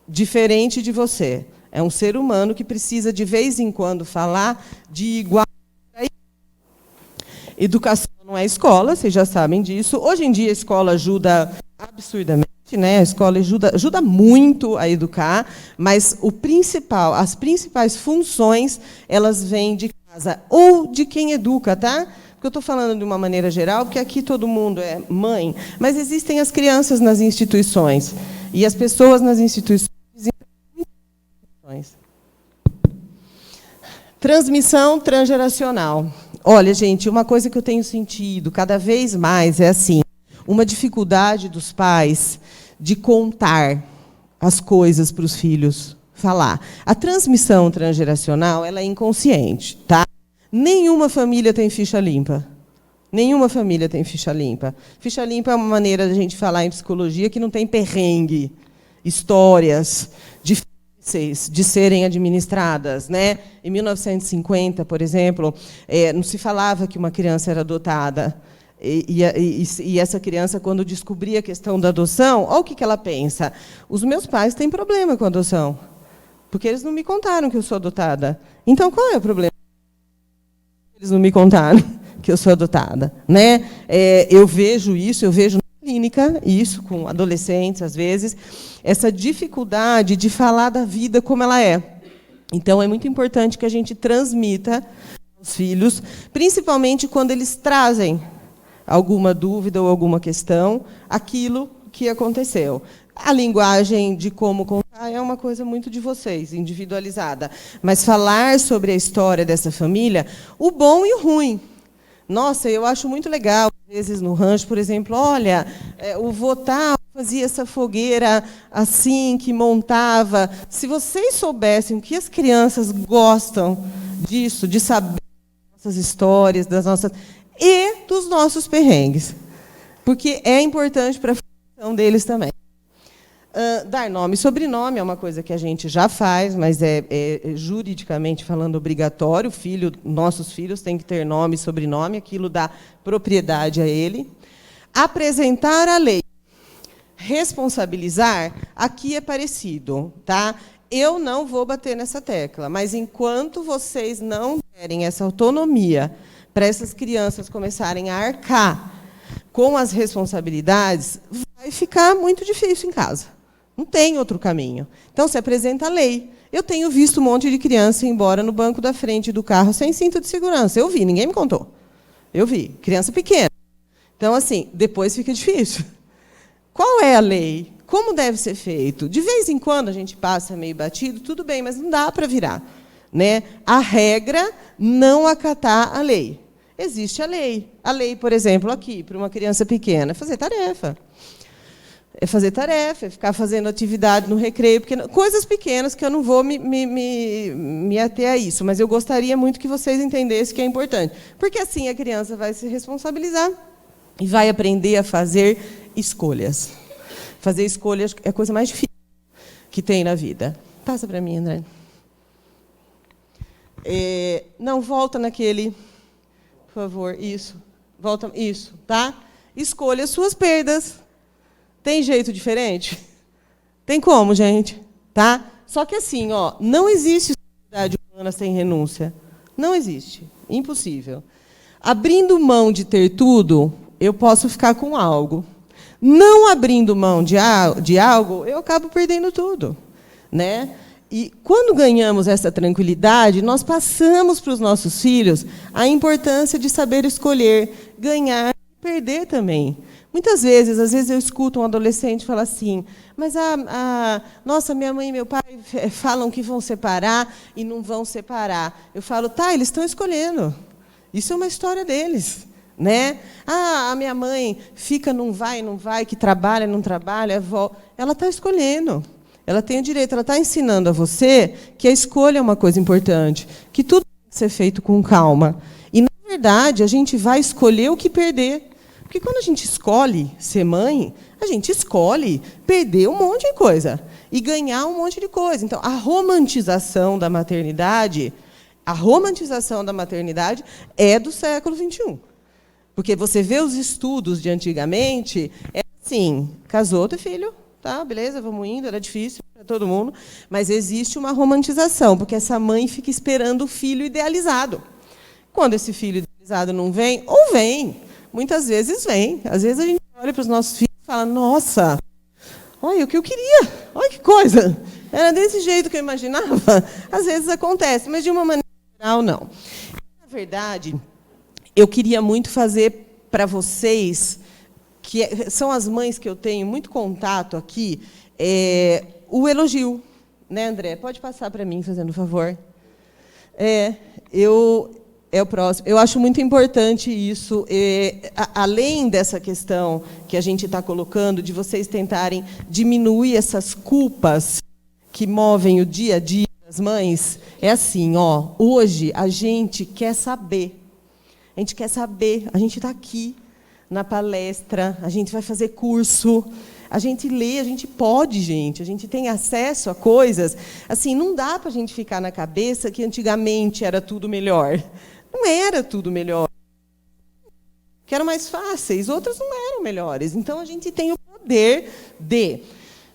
diferente de você. É um ser humano que precisa, de vez em quando, falar de igual. Educação não é escola, vocês já sabem disso. Hoje em dia, a escola ajuda absurdamente. Né? A escola ajuda muito a educar, mas as principais funções, elas vêm de casa ou de quem educa, tá? Porque eu estou falando de uma maneira geral, porque aqui todo mundo é mãe, mas existem as crianças nas instituições e as pessoas nas instituições. Transmissão transgeracional. Olha, gente, uma coisa que eu tenho sentido cada vez mais é assim, uma dificuldade dos pais de contar as coisas para os filhos falar. A transmissão transgeracional, ela é inconsciente, tá? Nenhuma família tem ficha limpa. Nenhuma família tem ficha limpa. Ficha limpa é uma maneira de a gente falar em psicologia que não tem perrengue, histórias difíceis de serem administradas, né? Em 1950, por exemplo, não se falava que uma criança era adotada. E essa criança, quando descobria a questão da adoção, olha o que ela pensa. Os meus pais têm problema com a adoção. Porque eles não me contaram que eu sou adotada. Então, qual é o problema? Eles não me contaram que eu sou adotada, né? Eu vejo na clínica, isso com adolescentes, às vezes, essa dificuldade de falar da vida como ela é. Então, é muito importante que a gente transmita aos filhos, principalmente quando eles trazem alguma dúvida ou alguma questão, aquilo que aconteceu. A linguagem de como contar é uma coisa muito de vocês, individualizada. Mas falar sobre a história dessa família, o bom e o ruim. Nossa, eu acho muito legal, às vezes, no rancho, por exemplo, olha, o vô tal fazia essa fogueira assim, que montava. Se vocês soubessem o que as crianças gostam disso, de saber das nossas histórias, das nossas... e dos nossos perrengues. Porque é importante para a formação deles também. Dar nome e sobrenome é uma coisa que a gente já faz, mas é juridicamente falando obrigatório. Nossos filhos têm que ter nome e sobrenome, aquilo dá propriedade a ele. Apresentar a lei. Responsabilizar, aqui é parecido, tá? Eu não vou bater nessa tecla, mas enquanto vocês não derem essa autonomia para essas crianças começarem a arcar com as responsabilidades, vai ficar muito difícil em casa. Não tem outro caminho. Então, se apresenta a lei. Eu tenho visto um monte de criança ir embora no banco da frente do carro sem cinto de segurança. Eu vi, ninguém me contou. Eu vi. Criança pequena. Então, assim, depois fica difícil. Qual é a lei? Como deve ser feito? De vez em quando a gente passa meio batido, tudo bem, mas não dá para virar, né? A regra, não acatar a lei. Existe a lei. A lei, por exemplo, aqui, para uma criança pequena, é fazer tarefa. É fazer tarefa, é ficar fazendo atividade no recreio, coisas pequenas que eu não vou me ater a isso, mas eu gostaria muito que vocês entendessem que é importante. Porque assim a criança vai se responsabilizar e vai aprender a fazer escolhas. Fazer escolhas é a coisa mais difícil que tem na vida. Passa para mim, André. Não, volta naquele... Por favor, isso. Volta, isso, tá? Escolha as suas perdas. Tem jeito diferente? Tem como, gente? Tá? Só que assim, ó, não existe sociedade humana sem renúncia. Não existe. Impossível. Abrindo mão de ter tudo, eu posso ficar com algo. Não abrindo mão de algo, eu acabo perdendo tudo, né? E quando ganhamos essa tranquilidade, nós passamos para os nossos filhos a importância de saber escolher, ganhar e perder também. Muitas vezes, às vezes eu escuto um adolescente falar assim, mas nossa, minha mãe e meu pai falam que vão separar e não vão separar. Eu falo, tá, eles estão escolhendo. Isso é uma história deles, né? A minha mãe fica, não vai, que trabalha, não trabalha, ela está escolhendo. Ela tem o direito, ela está ensinando a você que a escolha é uma coisa importante, que tudo tem que ser feito com calma. E, na verdade, a gente vai escolher o que perder. Porque quando a gente escolhe ser mãe, a gente escolhe perder um monte de coisa e ganhar um monte de coisa. Então, a romantização da maternidade é do século XXI. Porque você vê os estudos de antigamente, é assim, casou, tem filho, tá, beleza, vamos indo, era difícil para todo mundo, mas existe uma romantização, porque essa mãe fica esperando o filho idealizado. Quando esse filho idealizado não vem, ou vem, muitas vezes vem. Às vezes a gente olha para os nossos filhos e fala, nossa, olha o que eu queria, olha que coisa. Era desse jeito que eu imaginava. Às vezes acontece, mas de uma maneira geral, não. Na verdade, eu queria muito fazer para vocês, que são as mães que eu tenho muito contato aqui, o elogio. Né, André? Pode passar para mim, fazendo favor. É o próximo. Eu acho muito importante isso, além dessa questão que a gente está colocando, de vocês tentarem diminuir essas culpas que movem o dia a dia das mães. É assim, ó, hoje a gente quer saber. A gente quer saber. A gente está aqui na palestra, a gente vai fazer curso, a gente lê, a gente pode, gente. A gente tem acesso a coisas. Assim, não dá para a gente ficar na cabeça que antigamente era tudo melhor. Não era tudo melhor. Que eram mais fáceis, outras não eram melhores. Então, a gente tem o poder de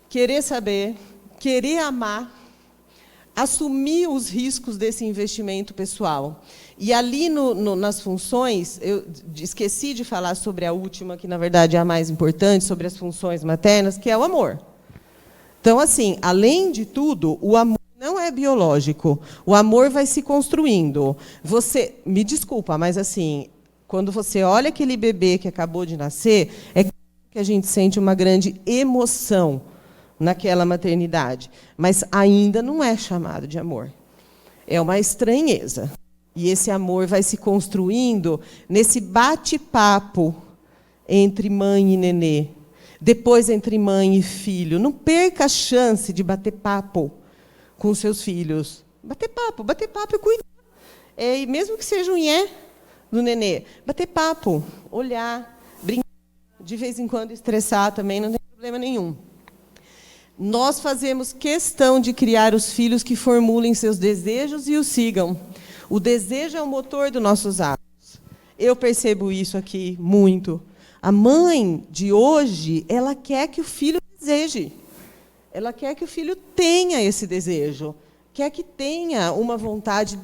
querer saber, querer amar, assumir os riscos desse investimento pessoal. E ali nas funções, eu esqueci de falar sobre a última, que na verdade é a mais importante, sobre as funções maternas, que é o amor. Então, assim, além de tudo, o amor não é biológico. O amor vai se construindo. Você, me desculpa, mas assim, quando você olha aquele bebê que acabou de nascer, é que a gente sente uma grande emoção naquela maternidade, mas ainda não é chamado de amor. É uma estranheza. E esse amor vai se construindo nesse bate-papo entre mãe e nenê, depois entre mãe e filho. Não perca a chance de bater papo com seus filhos. Bater papo e cuidar. E mesmo que seja um nhé do nenê, bater papo, olhar, brincar, de vez em quando estressar também, não tem problema nenhum. Nós fazemos questão de criar os filhos que formulem seus desejos e os sigam. O desejo é o motor dos nossos atos. Eu percebo isso aqui muito. A mãe de hoje, ela quer que o filho deseje. Ela quer que o filho tenha esse desejo. Quer que tenha uma vontade.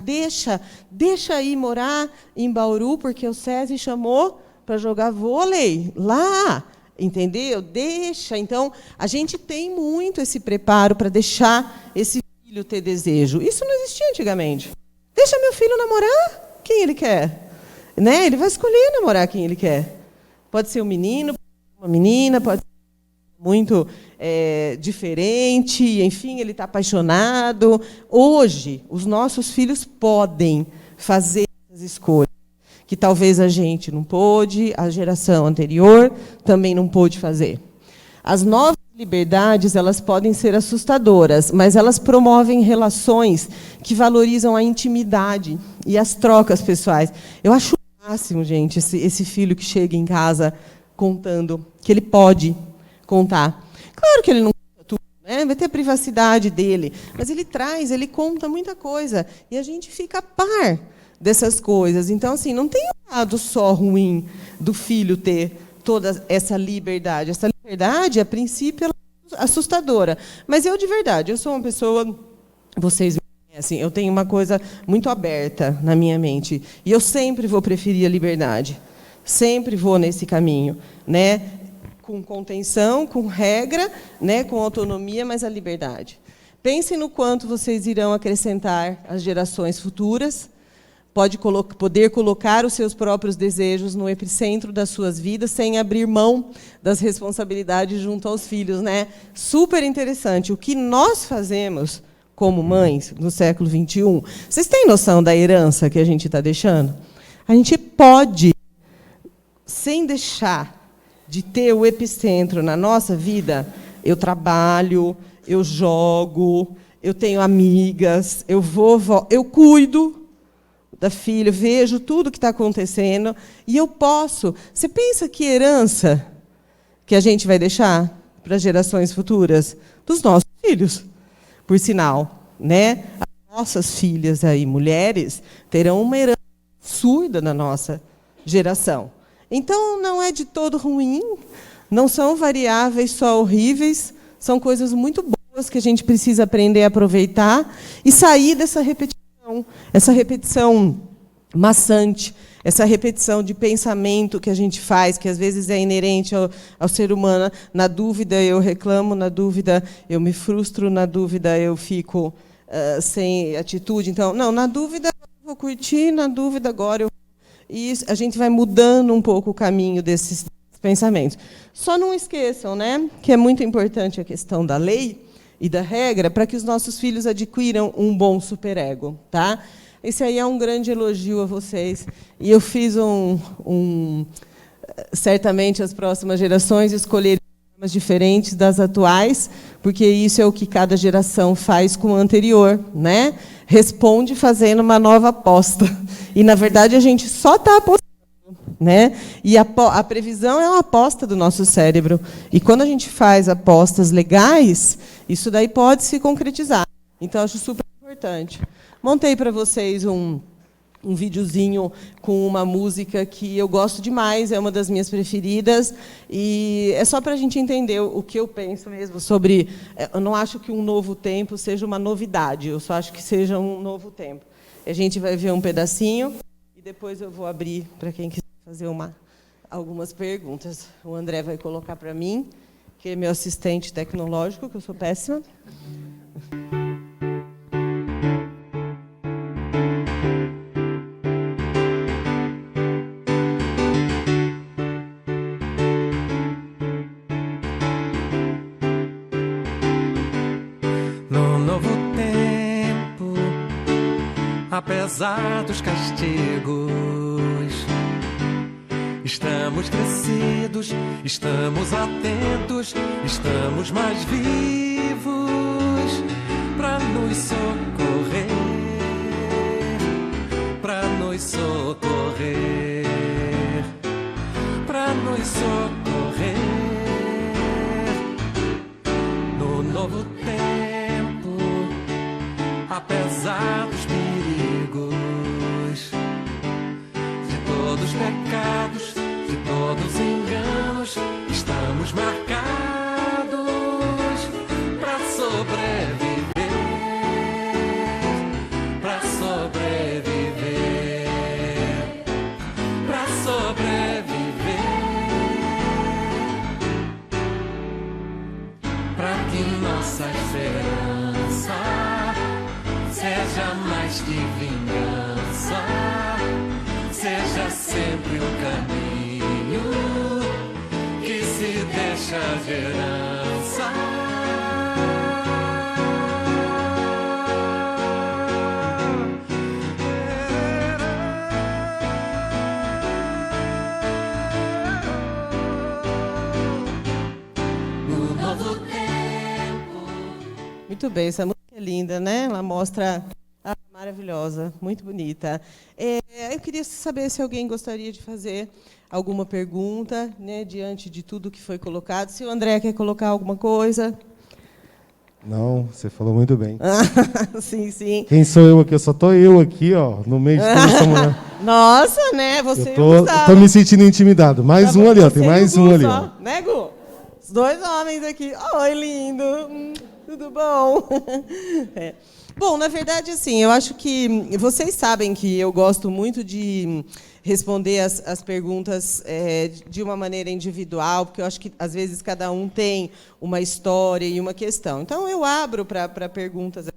Deixa ir morar em Bauru, porque o SESI chamou para jogar vôlei lá. Entendeu? Deixa. Então, a gente tem muito esse preparo para deixar esse filho ter desejo. Isso não existia antigamente. Deixa meu filho namorar quem ele quer. Né? Ele vai escolher namorar quem ele quer. Pode ser um menino, uma menina, pode ser muito diferente, enfim, ele está apaixonado. Hoje, os nossos filhos podem fazer essas escolhas, que talvez a gente não pôde, a geração anterior também não pôde fazer. As novas liberdades, elas podem ser assustadoras, mas elas promovem relações que valorizam a intimidade e as trocas pessoais. Eu acho o máximo, gente, esse filho que chega em casa contando, que ele pode contar. Claro que ele não conta tudo, né? Vai ter a privacidade dele, mas ele conta muita coisa, e a gente fica a par dessas coisas. Então, assim, não tem um lado só ruim do filho ter toda essa liberdade. Essa liberdade, a princípio, ela é assustadora. Mas eu, de verdade, eu sou uma pessoa... Vocês me conhecem, eu tenho uma coisa muito aberta na minha mente. E eu sempre vou preferir a liberdade. Sempre vou nesse caminho, né? Com contenção, com regra, né? Com autonomia, mas a liberdade. Pensem no quanto vocês irão acrescentar às gerações futuras, poder colocar os seus próprios desejos no epicentro das suas vidas sem abrir mão das responsabilidades junto aos filhos, né? Super interessante. O que nós fazemos como mães no século XXI, vocês têm noção da herança que a gente está deixando? A gente pode, sem deixar de ter o epicentro na nossa vida, eu trabalho, eu jogo, eu tenho amigas, eu cuido da filha, vejo tudo que está acontecendo, e eu posso... Você pensa que herança que a gente vai deixar para as gerações futuras? Dos nossos filhos, por sinal, né? As nossas filhas, aí, mulheres, terão uma herança absurda na nossa geração. Então, não é de todo ruim, não são variáveis só horríveis, são coisas muito boas que a gente precisa aprender a aproveitar e sair dessa repetição. Essa repetição maçante, essa repetição de pensamento que a gente faz, que às vezes é inerente ao ser humano. Na dúvida eu reclamo, na dúvida eu me frustro, na dúvida eu fico sem atitude. Então, não, na dúvida eu vou curtir, na dúvida agora eu... E a gente vai mudando um pouco o caminho desses pensamentos. Só não esqueçam, né, que é muito importante a questão da lei e da regra para que os nossos filhos adquiram um bom superego, tá? Esse aí é um grande elogio a vocês. E eu fiz certamente as próximas gerações escolherem formas diferentes das atuais, porque isso é o que cada geração faz com a anterior, né? Responde fazendo uma nova aposta. E, na verdade, a gente só está apostando, né? E a previsão é uma aposta do nosso cérebro. E quando a gente faz apostas legais, isso daí pode se concretizar. Então, acho super importante. Montei para vocês um videozinho com uma música que eu gosto demais, é uma das minhas preferidas, e é só para a gente entender o que eu penso mesmo sobre... Eu não acho que um novo tempo seja uma novidade, eu só acho que seja um novo tempo. A gente vai ver um pedacinho, e depois eu vou abrir para quem quiser fazer algumas perguntas. O André vai colocar para mim, que é meu assistente tecnológico, que eu sou péssima. Apesar dos castigos, estamos crescidos, estamos atentos, estamos mais vivos para nos socorrer, para nos socorrer, para nos socorrer. No novo tempo, apesar dos de todos os pecados, de todos os enganos, estamos marcados para sobreviver, para sobreviver, para sobreviver, para que nossa esperança seja mais que vingança, seja sempre um caminho que se deixa de herança. No novo tempo. Muito bem, essa música é linda, né? Ela mostra... maravilhosa, muito bonita. Eu queria saber se alguém gostaria de fazer alguma pergunta, né, diante de tudo que foi colocado. Se o André quer colocar alguma coisa. Não, você falou muito bem. Sim, sim. Quem sou eu aqui? Eu só tô eu aqui, ó, no meio de toda essa mulher. Nossa, né? Você eu tô me sentindo intimidado. Mais um ali, ó. Tem mais um ali, ó. Né, Gu? Os dois homens aqui. Oi, lindo. Tudo bom? É. Bom, na verdade, assim, eu acho que vocês sabem que eu gosto muito de responder as perguntas de uma maneira individual, porque eu acho que, às vezes, cada um tem uma história e uma questão. Então, eu abro para perguntas,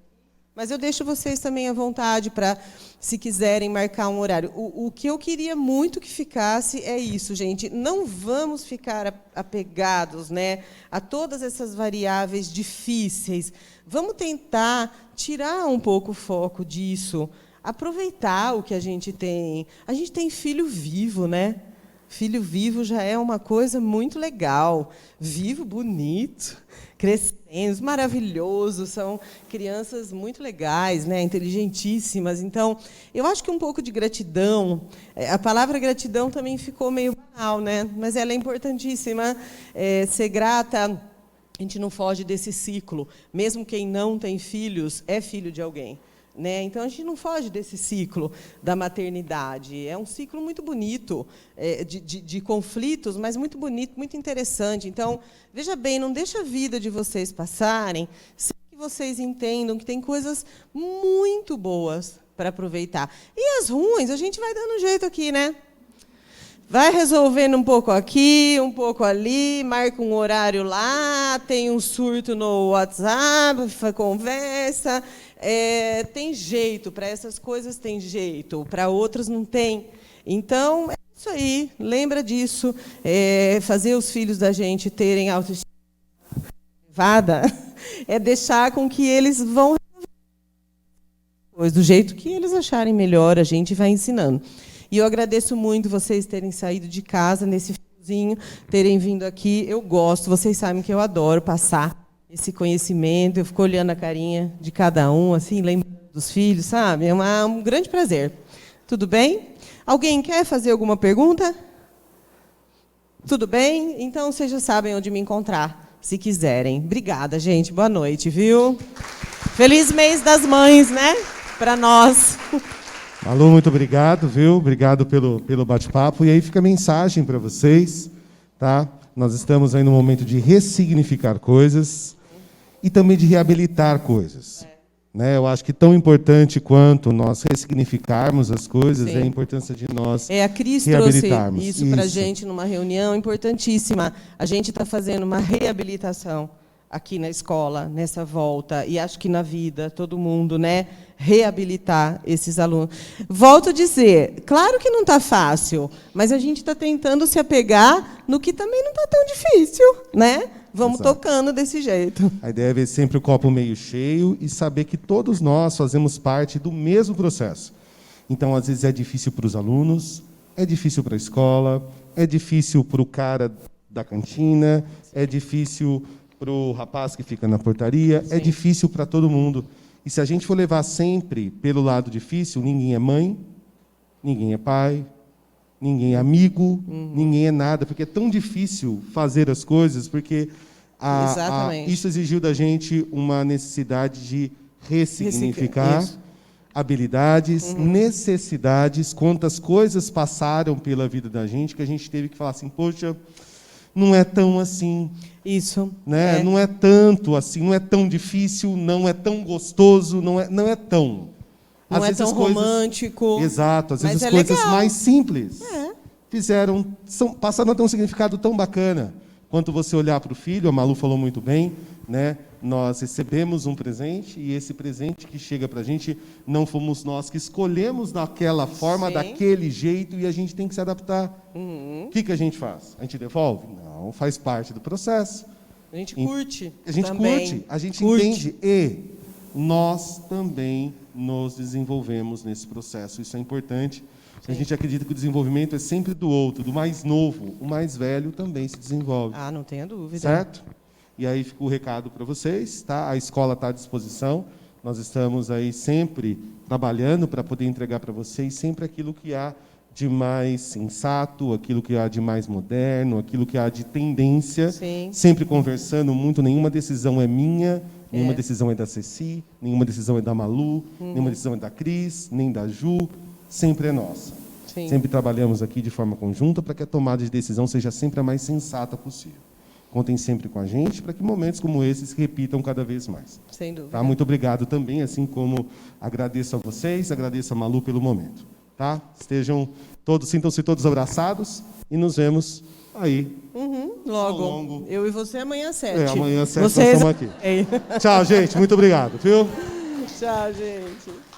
mas eu deixo vocês também à vontade para, se quiserem, marcar um horário. O que eu queria muito que ficasse é isso, gente. Não vamos ficar apegados, né, a todas essas variáveis difíceis. Vamos tentar tirar um pouco o foco disso, aproveitar o que a gente tem. A gente tem filho vivo, né? Filho vivo já é uma coisa muito legal. Vivo, bonito, crescendo, maravilhoso. São crianças muito legais, né? Inteligentíssimas. Então, eu acho que um pouco de gratidão. A palavra gratidão também ficou meio banal, né? Mas ela é importantíssima. Ser grata. A gente não foge desse ciclo. Mesmo quem não tem filhos é filho de alguém, né? Então, a gente não foge desse ciclo da maternidade. É um ciclo muito bonito, de conflitos, mas muito bonito, muito interessante. Então, veja bem, não deixa a vida de vocês passarem sem que vocês entendam que tem coisas muito boas para aproveitar. E as ruins, a gente vai dando um jeito aqui, né? Vai resolvendo um pouco aqui, um pouco ali, marca um horário lá, tem um surto no WhatsApp, conversa. Tem jeito, para essas coisas tem jeito, para outras não tem. Então, é isso aí, lembra disso. Fazer os filhos da gente terem autoestima elevada é deixar com que eles vão resolver do jeito que eles acharem melhor, a gente vai ensinando. E eu agradeço muito vocês terem saído de casa nesse fiozinho, terem vindo aqui. Eu gosto, vocês sabem que eu adoro passar esse conhecimento. Eu fico olhando a carinha de cada um, assim, lembrando dos filhos, sabe? É um grande prazer. Tudo bem? Alguém quer fazer alguma pergunta? Tudo bem? Então, vocês já sabem onde me encontrar, se quiserem. Obrigada, gente. Boa noite, viu? Feliz mês das mães, né? Para nós. Malu, muito obrigado, viu? Obrigado pelo bate-papo. E aí fica a mensagem para vocês, tá? Nós estamos aí no momento de ressignificar coisas e também de reabilitar coisas. Né? Eu acho que tão importante quanto nós ressignificarmos as coisas é a importância de nós A Cris trouxe isso para a gente numa reunião importantíssima. A gente está fazendo uma reabilitação aqui na escola, nessa volta, e acho que na vida, todo mundo, né? Reabilitar esses alunos. Volto a dizer, claro que não está fácil, mas a gente está tentando se apegar no que também não está tão difícil, né? Vamos tocando desse jeito. A ideia é ver sempre o copo meio cheio e saber que todos nós fazemos parte do mesmo processo. Então, às vezes, é difícil para os alunos, é difícil para a escola, é difícil para o cara da cantina, é difícil para o rapaz que fica na portaria, é difícil para todo mundo. E se a gente for levar sempre pelo lado difícil, ninguém é mãe, ninguém é pai, ninguém é amigo, ninguém é nada, porque é tão difícil fazer as coisas, porque isso exigiu da gente uma necessidade de ressignificar habilidades, necessidades, quantas coisas passaram pela vida da gente, que a gente teve que falar assim, poxa, não é tão assim. Isso. Né? Não é tanto assim, não é tão difícil, não é tão gostoso, não é tão. Não é tão romântico. Exato, às vezes as coisas mais simples passaram a ter um significado tão bacana. Quanto você olhar para o filho, a Malu falou muito bem, né? Nós recebemos um presente e esse presente que chega para a gente, não fomos nós que escolhemos daquela forma, daquele jeito, e a gente tem que se adaptar. O que a gente faz? A gente devolve? Não, faz parte do processo. A gente curte. A gente curte, a gente entende e nós também nos desenvolvemos nesse processo. Isso é importante. A gente acredita que o desenvolvimento é sempre do outro, do mais novo. O mais velho também se desenvolve. Ah, não tenha dúvida. Certo? E aí fica o recado para vocês, tá? A escola está à disposição. Nós estamos aí sempre trabalhando para poder entregar para vocês sempre aquilo que há de mais sensato, aquilo que há de mais moderno, aquilo que há de tendência. Sim. Sempre conversando muito. Nenhuma decisão é minha, nenhuma decisão é da Ceci, nenhuma decisão é da Malu, nenhuma decisão é da Cris, nem da Ju. Sempre é nossa. Sim. Sempre trabalhamos aqui de forma conjunta para que a tomada de decisão seja sempre a mais sensata possível. Contem sempre com a gente para que momentos como esses se repitam cada vez mais. Sem dúvida. Tá? Muito obrigado também, assim como agradeço a vocês, agradeço a Malu pelo momento. Tá? Sintam-se todos abraçados e nos vemos aí. Logo. Eu e você amanhã às 7. Amanhã às 7 nós estamos aqui. Tchau, gente. Muito obrigado. Viu? Tchau, gente.